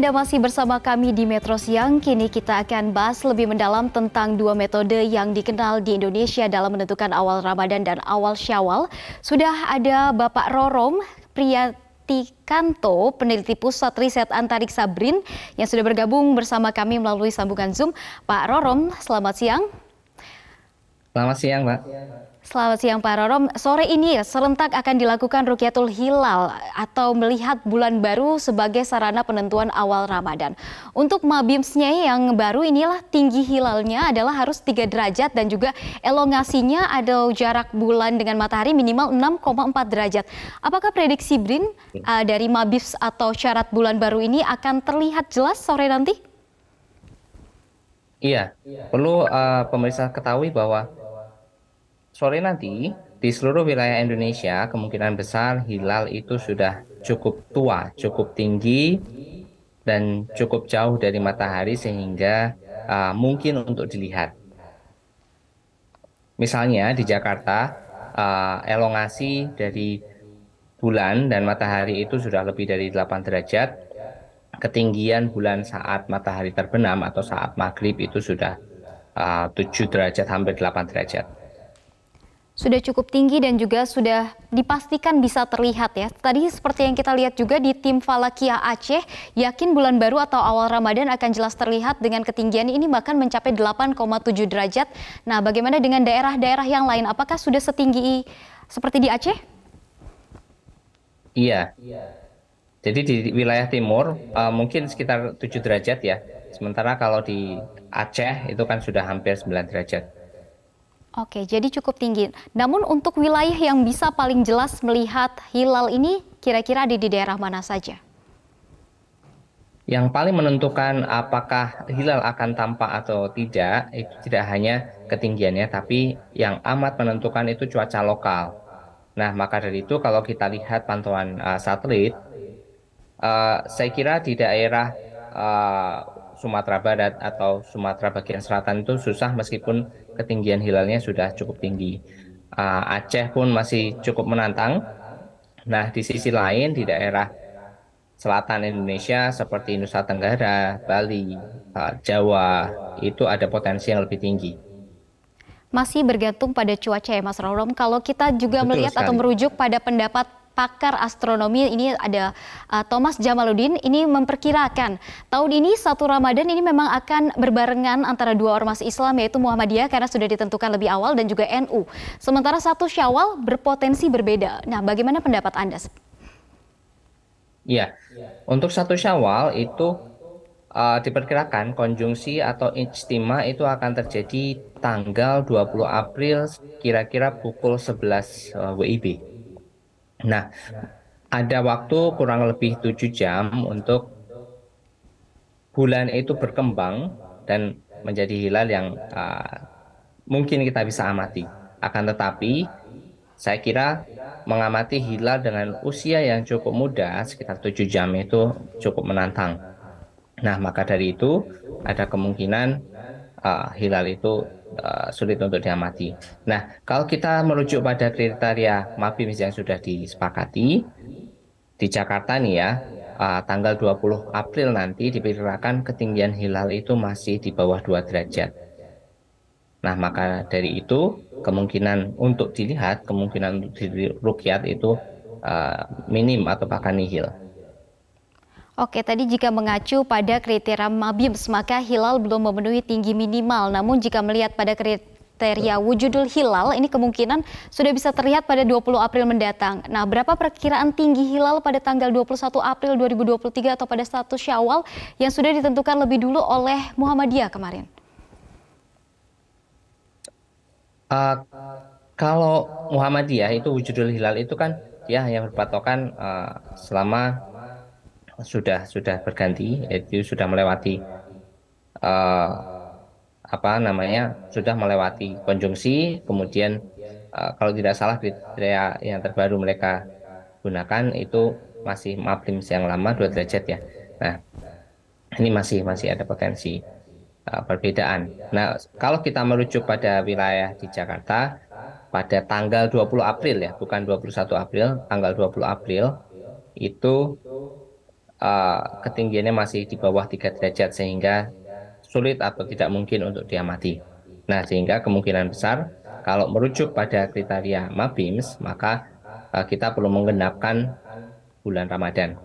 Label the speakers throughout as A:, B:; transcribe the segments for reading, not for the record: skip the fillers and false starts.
A: Anda masih bersama kami di Metro Siang. Kini kita akan bahas lebih mendalam tentang dua metode yang dikenal di Indonesia dalam menentukan awal Ramadan dan awal Syawal. Sudah ada Bapak Rorom Priyatikanto, peneliti Pusat Riset Antariksa BRIN, yang sudah bergabung bersama kami melalui sambungan Zoom. Pak Rorom, selamat siang.
B: Selamat siang, Mbak.
A: Selamat siang Pak Rorom. Sore ini serentak akan dilakukan Rukyatul Hilal atau melihat bulan baru sebagai sarana penentuan awal Ramadan. Untuk Mabimsnya yang baru inilah tinggi hilalnya adalah harus 3 derajat dan juga elongasinya atau jarak bulan dengan matahari minimal 6,4 derajat. Apakah prediksi BRIN dari Mabims atau syarat bulan baru ini akan terlihat jelas sore nanti?
B: Iya, perlu pemirsa ketahui bahwa sore nanti di seluruh wilayah Indonesia kemungkinan besar hilal itu sudah cukup tua, cukup tinggi, dan cukup jauh dari matahari sehingga mungkin untuk dilihat. Misalnya di Jakarta, elongasi dari bulan dan matahari itu sudah lebih dari 8 derajat. Ketinggian bulan saat matahari terbenam atau saat maghrib itu sudah 7 derajat, hampir 8 derajat.
A: Sudah cukup tinggi dan juga sudah dipastikan bisa terlihat ya. Tadi seperti yang kita lihat juga di tim Falakia Aceh, yakin bulan baru atau awal Ramadan akan jelas terlihat dengan ketinggian ini bahkan mencapai 8,7 derajat. Nah, bagaimana dengan daerah-daerah yang lain? Apakah sudah setinggi seperti di Aceh?
B: Iya, jadi di wilayah timur mungkin sekitar 7 derajat ya. Sementara kalau di Aceh itu kan sudah hampir 9 derajat.
A: Oke, jadi cukup tinggi. Namun untuk wilayah yang bisa paling jelas melihat hilal ini kira-kira ada di daerah mana saja?
B: Yang paling menentukan apakah hilal akan tampak atau tidak, itu tidak hanya ketinggiannya, tapi yang amat menentukan itu cuaca lokal. Nah, maka dari itu kalau kita lihat pantauan satelit, saya kira di daerah eh, Sumatera Barat atau Sumatera bagian selatan itu susah meskipun ketinggian hilalnya sudah cukup tinggi. Aceh pun masih cukup menantang. Nah, di sisi lain di daerah selatan Indonesia seperti Nusa Tenggara, Bali, Jawa itu ada potensi yang lebih tinggi.
A: Masih bergantung pada cuaca ya Mas Rorom. Kalau kita juga
B: Betul
A: melihat atau
B: sekali.
A: merujuk pada pendapat pakar astronomi, ini ada Thomas Jamaluddin, ini memperkirakan tahun ini satu Ramadan ini memang akan berbarengan antara dua ormas Islam yaitu Muhammadiyah karena sudah ditentukan lebih awal dan juga NU. Sementara satu Syawal berpotensi berbeda. Nah, bagaimana pendapat Anda?
B: Iya, untuk satu Syawal itu diperkirakan konjungsi atau ijtima itu akan terjadi tanggal 20 April kira-kira pukul 11 WIB. Nah, ada waktu kurang lebih 7 jam untuk bulan itu berkembang dan menjadi hilal yang mungkin kita bisa amati. Akan tetapi, saya kira mengamati hilal dengan usia yang cukup muda, sekitar 7 jam itu cukup menantang. Nah, maka dari itu ada kemungkinan hilal itu sulit untuk diamati. Nah, kalau kita merujuk pada kriteria MAPIMS yang sudah disepakati, di Jakarta nih ya, tanggal 20 April nanti diperkirakan ketinggian hilal itu masih di bawah 2 derajat. Nah, maka dari itu kemungkinan untuk dilihat, kemungkinan untuk dirukyat itu minim atau bahkan nihil.
A: Oke, tadi jika mengacu pada kriteria Mabims, maka hilal belum memenuhi tinggi minimal. Namun jika melihat pada kriteria wujudul hilal, ini kemungkinan sudah bisa terlihat pada 20 April mendatang. Nah, berapa perkiraan tinggi hilal pada tanggal 21 April 2023 atau pada 1 Syawal yang sudah ditentukan lebih dulu oleh Muhammadiyah kemarin?
B: Uh, Kalau Muhammadiyah itu wujudul hilal itu kan dia yang berpatokan selama sudah berganti, itu sudah melewati uh, apa namanya sudah melewati konjungsi, kemudian kalau tidak salah kriteria yang terbaru mereka gunakan itu masih maprims yang lama 2 derajat ya. Nah, ini masih ada potensi perbedaan. Nah, kalau kita merujuk pada wilayah di Jakarta pada tanggal 20 April ya, bukan 21 April, tanggal 20 April itu ketinggiannya masih di bawah 3 derajat sehingga sulit atau tidak mungkin untuk diamati. Nah, sehingga kemungkinan besar kalau merujuk pada kriteria MABIMS, maka kita perlu menggenapkan bulan Ramadan.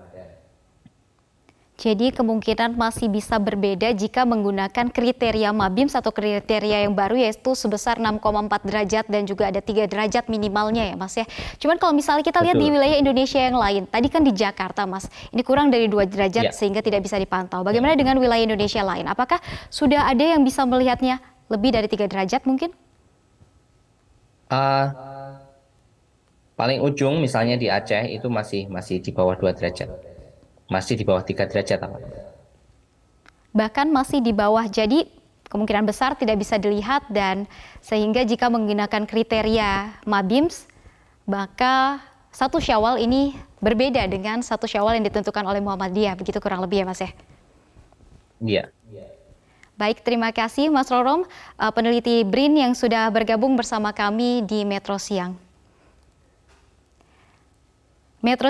A: Jadi kemungkinan masih bisa berbeda jika menggunakan kriteria MABIMS atau kriteria yang baru, yaitu sebesar 6,4 derajat dan juga ada 3 derajat minimalnya ya Mas ya. Cuman kalau misalnya kita lihat di
B: Betul.
A: wilayah Indonesia yang lain, tadi kan di Jakarta Mas, ini kurang dari 2 derajat
B: Ya.
A: sehingga tidak bisa dipantau. Bagaimana dengan wilayah Indonesia lain? Apakah sudah ada yang bisa melihatnya lebih dari 3 derajat mungkin?
B: Uh, Paling ujung misalnya di Aceh itu masih di bawah 2 derajat. Masih di bawah 3 derajat apa?
A: Bahkan masih di bawah, jadi kemungkinan besar tidak bisa dilihat, dan sehingga jika menggunakan kriteria MABIMS maka 1 Syawal ini berbeda dengan 1 Syawal yang ditentukan oleh Muhammadiyah, begitu kurang lebih ya Mas ya.
B: Iya.
A: Baik, terima kasih Mas Rorom, peneliti BRIN yang sudah bergabung bersama kami di Metro Siang. Metro